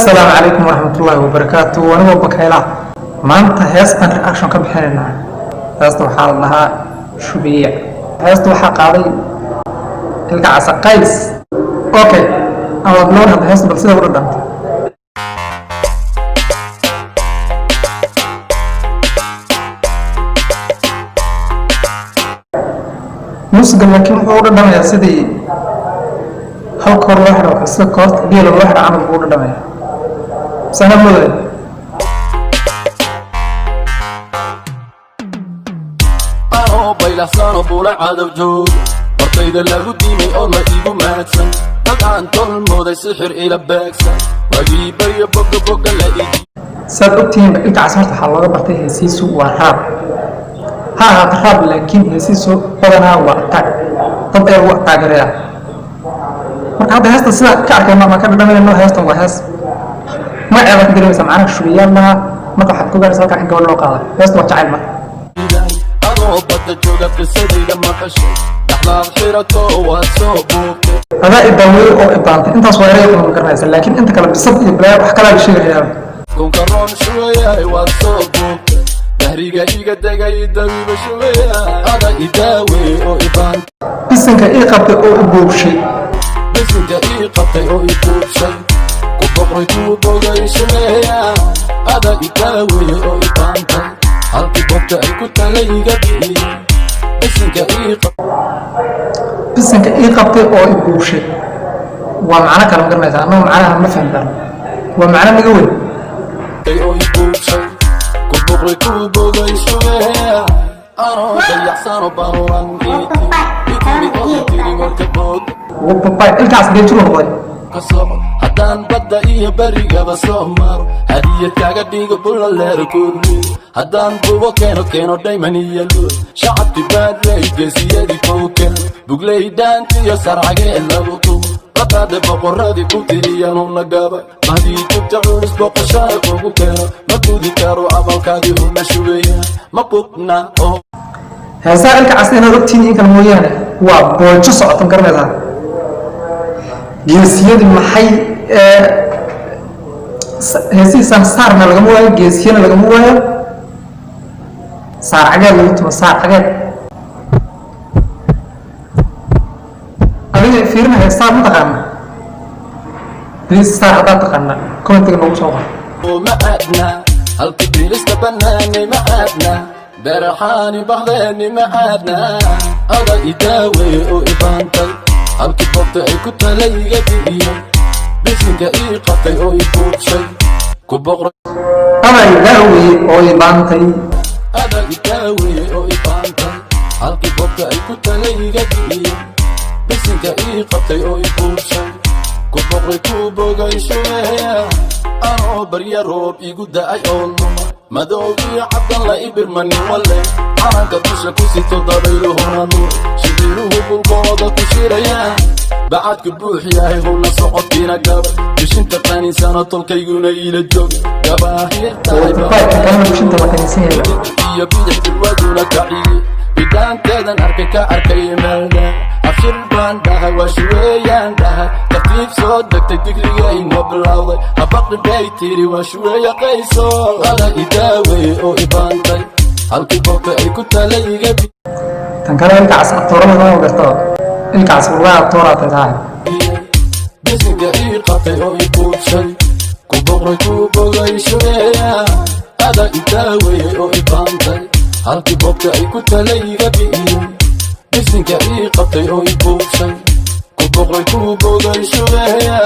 السلام عليكم ورحمة الله وبركاته. وأنا بكيلا ما أنت هيستن رياكشن كبحرنا هيستو حال لها شبيع هيستو حق علي القعصة قيس. أوكي أنا بنور هذا هيستو بس يقول دمت نص لكن هو دم يا سيدي هل كور واحد أو كسر كورت ديال الواحد عامل بقول دم يا سنة مودي baylah sano bula cadaw joog martayda lagu diimay oo la iigu maadsan dadaan tolmooday sixir ila beegsan wagii baryo boga la igi saad ogtihiin ilka casmarta waxaa looga bartay heesiisu waa raab ha ahaata raab laakiin heesiisu badanaa waa tag dad ee ugu taageeraya marka hadda heestan sidaa ka arkayno ama ka dhadhamayno heestan waa hees magaceeda ka dareemaysa macnaha shubiyaal maaha marka waxaad ku gaaraysa halkaa in gabadh loo qaada heestu waa jacayl marka badda jooga qisadayda maqashay dhaxlaad xirato waa soo buugtay adaa idaaweey oo ibaantay intaas waa erayga ma garanaysa laakiin inta kale bisad iyo balaayo wax kalaa la sheegayaa kunka roon shuweeyay waa soo buugtay dahriga iga degay dawiba shuweeyay ada idaaweey oo ibaantay bisanka ii qabtay oo i buubshay bisanka ii qabtay oo i buubshay ku boqray ku bogay shuweeyay ada idaaweey oo ibaantay halkii bogta ay ku talay iga bixiyey bisanka ii qabtay oo i buubshay waa macno kale ma garanaysa annagu macnaha ma fahmi karno waa macno naga weyn oo i buubshay ku boqray ku bogay shuweeya anoo dayacsano baruran itiri oo tiri marka boog wababay ilkaas dee jiro noqday haddaan badda iyo berigaba soo maro hadiyad kaaga dhigo bulla leer kulmi haddaan bubo keeno dhayman iyo luud shacabki baadley geesiyadii kowken bugley dhaantiyo sarcagee lagu tumo bataade boqoradii ku tiriyanuna gabay mahdii jugta culus boqoshada kugu keeno ma gudi karo abalkaadii una shubeeya ma bugna oo heesaa ilka cas inaad ogtihiin in kale mooyaane waa boojo socotan garanaysaa geesiyadii maxay heesihiisaan saarna lagama waayo geesiyana lagama waayo saar cageed lagu tumo saar cageed adiga fiirina heestaa ma taqaana blis saar haddaad taqaana commentiga noogu soo qor ma aadna halkii bilista banaanay ma aadna beeraxaani bahdeeni ma aadna ada idaaweey oo ibaantay halkii bogta ay ku talay iga bixiyey bisinka ii qabtay oo i buubshay ku boqray ada idaaweey oo ibaantay ada idaaweey oo ibaantay halkii bogta ay ku talay iga bixiyey bisinka ii qabtay oo i buubshay ku boqray ku bogay shuweeya anoo barya roob igu da'ay oo luma madowgii cabdan la ibirmanin wale calanka dusha ku sito dabayluhuna nuur shibiruhu bulkooda ku shirayaan bacadku buux yahay howna socodkiina gabay bishinta qaninsana tolkayguna ila jooga gabaahirtahay iyo bidix dirwaduna kaciye bidhaanteedan arkay ka arkay meelda abshir baan dhahay waa shuweeyaan dhahay tartiib soo degtay digrigayna bilowday habaqi bay tiri waa shuweeya qayso ada idaaweey oo ibaantay halkii bogta ay ku talay iga tan kale ilkaas aktoorada ma garto ilkaas waa aktoorada tahay bisinka ii qabtay oo i buubshay ku boqray ku bogay shuweeya ada idaaweey oo ibaantay halkii bogta ay ku talay iga bixiyey bisinka ii qabtay oo i buubshay ku boqray ku bogay shuweeya